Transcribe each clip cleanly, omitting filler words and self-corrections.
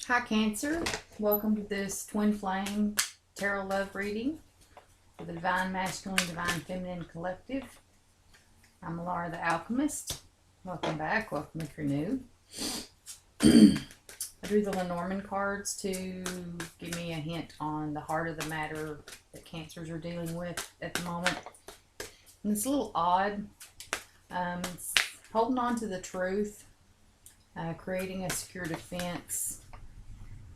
Hi Cancer, welcome to this Twin Flame Tarot Love reading for the Divine Masculine, Divine Feminine Collective. I'm Laura the Alchemist. Welcome back, welcome if you're new. I drew the Lenormand cards to give me a hint on the heart of the matter that Cancers are dealing with at the moment. And it's a little odd. It's holding on to the truth, creating a secure defense,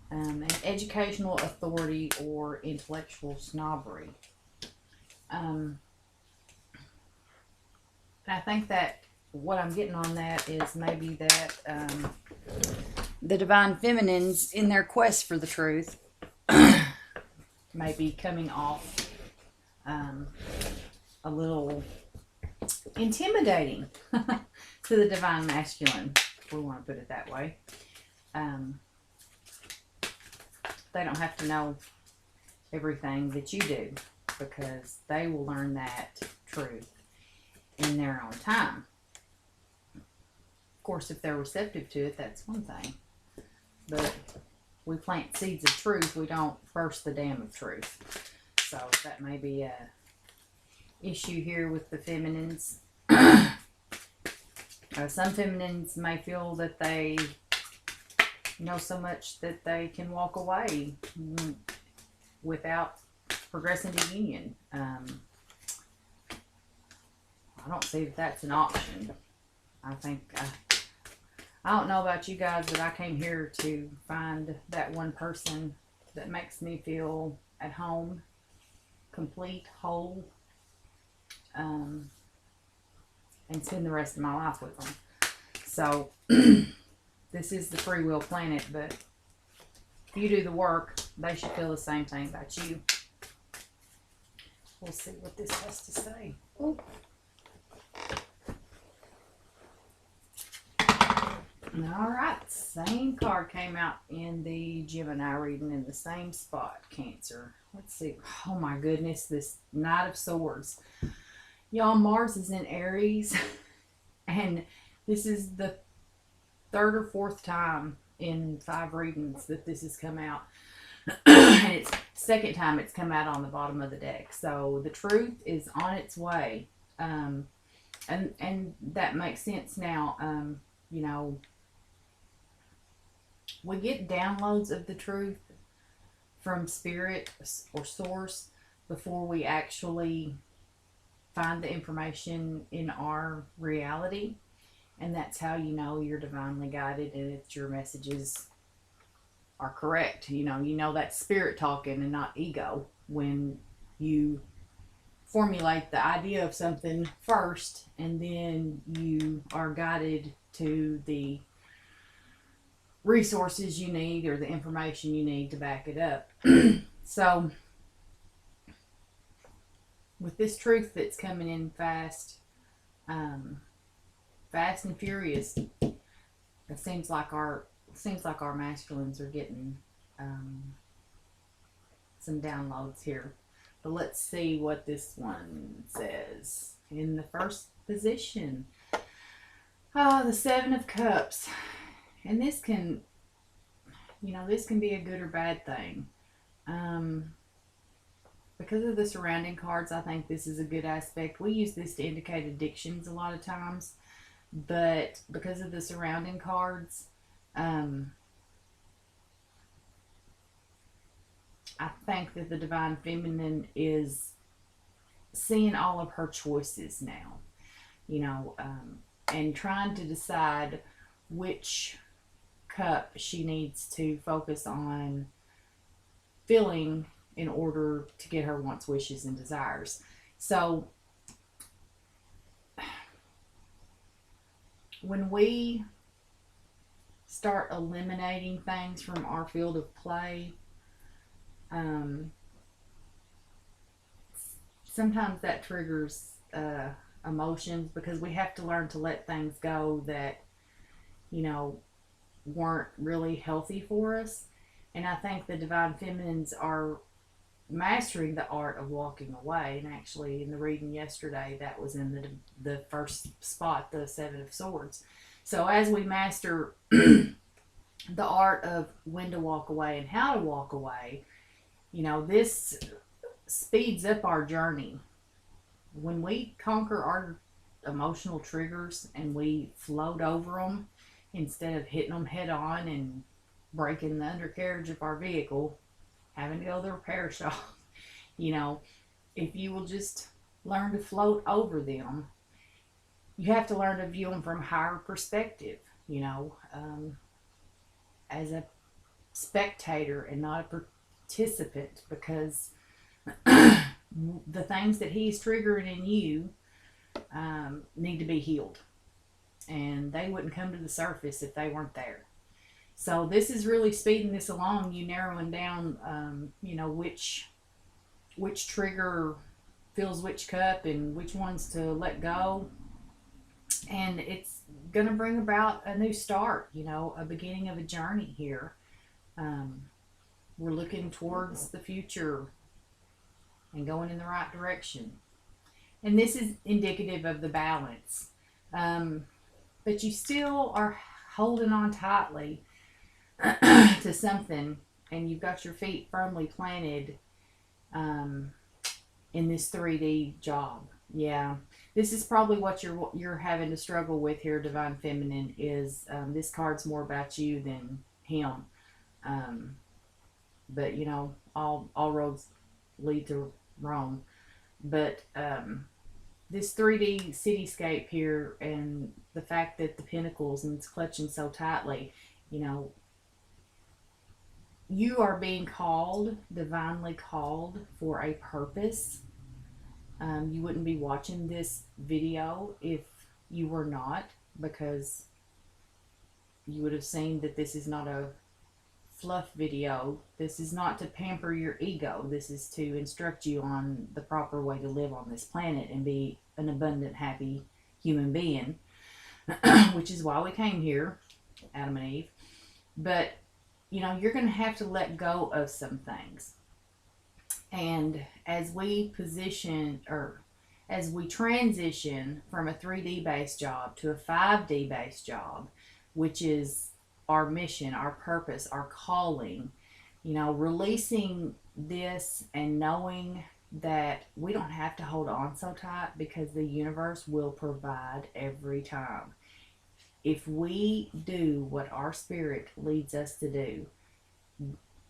an educational authority or intellectual snobbery. I think that what I'm getting on that is maybe that the Divine Feminines, in their quest for the truth, may be coming off a little intimidating to the Divine Masculine, if we want to put it that way. They don't have to know everything that you do, because they will learn that truth in their own time. Of course, if they're receptive to it, that's one thing. But we plant seeds of truth, we don't burst the dam of truth. So that may be a issue here with the feminines. Some feminines may feel that they know so much that they can walk away without progressing to union. I don't see that that's an option. I think, I don't know about you guys, but I came here to find that one person that makes me feel at home, complete, whole, and spend the rest of my life with them. So this is the free will planet, but if you do the work, they should feel the same thing about you. We'll see what this has to say. Ooh. Alright, same card came out in the Gemini reading in the same spot, Cancer. Let's see. Oh my goodness, this Knight of Swords. Y'all, Mars is in Aries, and this is the third or fourth time in 5 readings that this has come out. And it's second time it's come out on the bottom of the deck. So the truth is on its way. And that makes sense now. You know, we get downloads of the truth from spirit or source before we actually find the information in our reality. And that's how you know you're divinely guided and that your messages are correct. You know that's spirit talking and not ego when you formulate the idea of something first and then you are guided to the resources you need or the information you need to back it up. So with this truth that's coming in fast, fast and furious, it seems like our masculines are getting some downloads here. But let's see what this one says. In the first position, the 7 of Cups. And this can, this can be a good or bad thing. Because of the surrounding cards, I think this is a good aspect. We use this to indicate addictions a lot of times. But because of the surrounding cards, I think that the Divine Feminine is seeing all of her choices now, and trying to decide which cup she needs to focus on filling in order to get her wants, wishes, and desires. So when we start eliminating things from our field of play, sometimes that triggers emotions, because we have to learn to let things go that weren't really healthy for us. And I think the Divine Feminines are mastering the art of walking away. And actually, in the reading yesterday, that was in the first spot, the 7 of Swords. So as we master the art of when to walk away and how to walk away, this speeds up our journey. When we conquer our emotional triggers and we float over them instead of hitting them head on and breaking the undercarriage of our vehicle, having to go to the repair shop, if you will just learn to float over them, you have to learn to view them from a higher perspective, as a spectator and not a participant, because the things that he's triggering in you need to be healed, and they wouldn't come to the surface if they weren't there. So this is really speeding this along, you narrowing down, which trigger fills which cup and which ones to let go. And it's going to bring about a new start, a beginning of a journey here. We're looking towards the future and going in the right direction. And this is indicative of the balance. But you still are holding on tightly to something, and you've got your feet firmly planted in this 3D job. Yeah, this is probably what you're having to struggle with here, Divine Feminine, is this card's more about you than him. But all roads lead to Rome. But this 3D cityscape here, and the fact that the pentacles and it's clutching so tightly, you are being called, divinely called, for a purpose. You wouldn't be watching this video if you were not, because you would have seen that this is not a fluff video. This is not to pamper your ego. This is to instruct you on the proper way to live on this planet and be an abundant, happy human being, which is why we came here, Adam and Eve. But, you're going to have to let go of some things. And as we transition from a 3D based job to a 5D based job, which is our mission, our purpose, our calling, releasing this and knowing that we don't have to hold on so tight, because the universe will provide every time. If we do what our spirit leads us to do,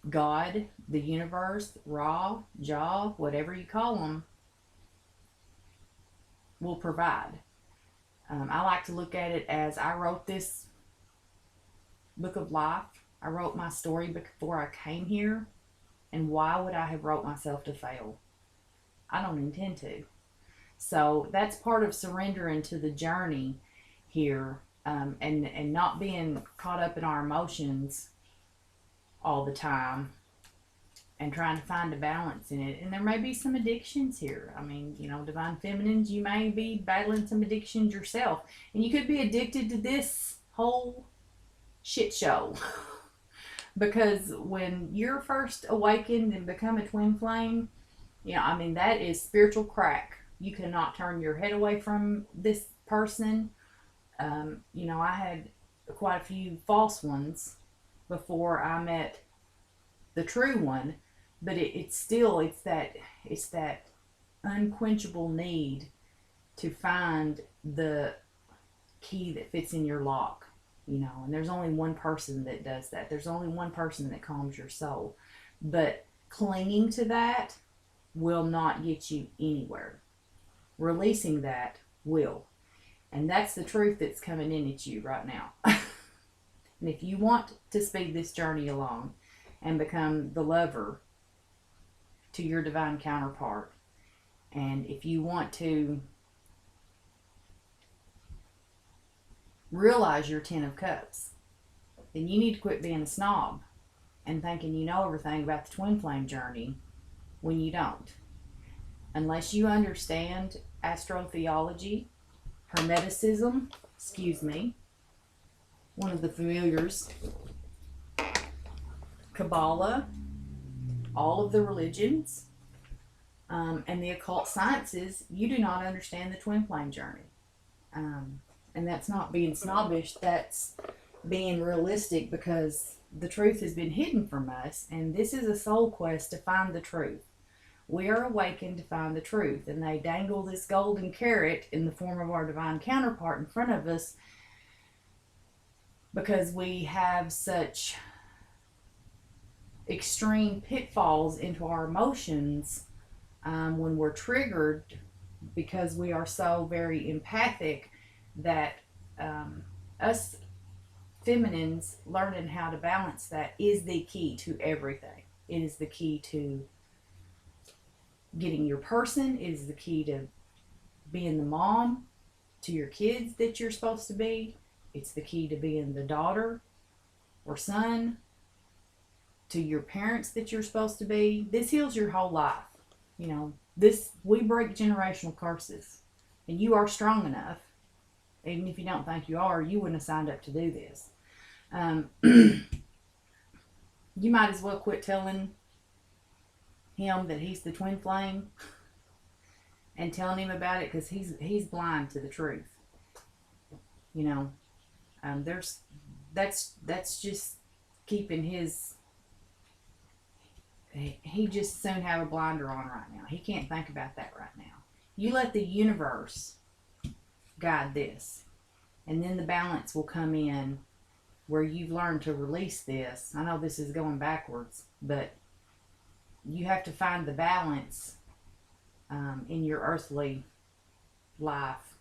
God, the universe, Ra, Jah, whatever you call them, will provide. I like to look at it as, I wrote this book of life. I wrote my story before I came here. And why would I have wrote myself to fail? I don't intend to. So that's part of surrendering to the journey here, and not being caught up in our emotions all the time and trying to find a balance in it. And there may be some addictions here. I mean, Divine Feminines, you may be battling some addictions yourself, and you could be addicted to this whole shit show. Because when you're first awakened and become a twin flame, that is spiritual crack. You cannot turn your head away from this person. I had quite a few false ones before I met the true one, but it's that unquenchable need to find the key that fits in your lock, and there's only one person that does that. There's only one person that calms your soul, but clinging to that will not get you anywhere. Releasing that will. And that's the truth that's coming in at you right now. And if you want to speed this journey along and become the lover to your divine counterpart, and if you want to realize your 10 of cups, then you need to quit being a snob and thinking you know everything about the twin flame journey when you don't. Unless you understand astrotheology, Hermeticism, one of the familiars, Kabbalah, all of the religions, and the occult sciences, you do not understand the twin flame journey. And that's not being snobbish, that's being realistic, because the truth has been hidden from us, and this is a soul quest to find the truth. We are awakened to find the truth, and they dangle this golden carrot in the form of our divine counterpart in front of us because we have such extreme pitfalls into our emotions when we're triggered, because we are so very empathic, that us feminines learning how to balance that is the key to everything. It is the key to getting your person. It is the key to being the mom to your kids that you're supposed to be. It's the key to being the daughter or son to your parents that you're supposed to be. This heals your whole life. You know, we break generational curses, and you are strong enough. Even if you don't think you are, you wouldn't have signed up to do this. You might as well quit telling him that he's the twin flame and telling him about it, because he's blind to the truth. You know, that's just keeping his. He just soon have a blinder on right now. He can't think about that right now. You let the universe guide this, and then the balance will come in where you've learned to release this. I know this is going backwards, but you have to find the balance in your earthly life,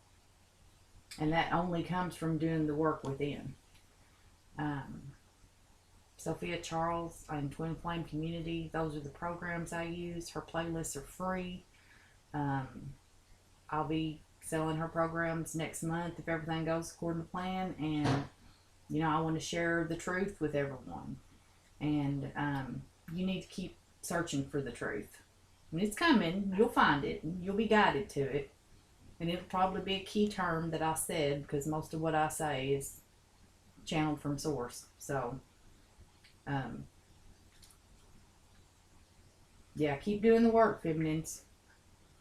and that only comes from doing the work within. Sophia Charles and Twin Flame Community, those are the programs I use. Her playlists are free. I'll be selling her programs next month if everything goes according to plan, and you know, I want to share the truth with everyone, and you need to keep searching for the truth. And it's coming. You'll find it. You'll be guided to it, and it'll probably be a key term that I said, because most of what I say is channeled from source. So yeah, keep doing the work, feminines.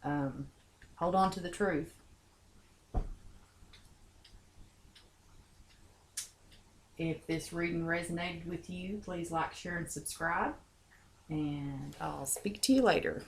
Hold on to the truth. If this reading resonated with you, please like, share, and subscribe. And I'll speak to you later.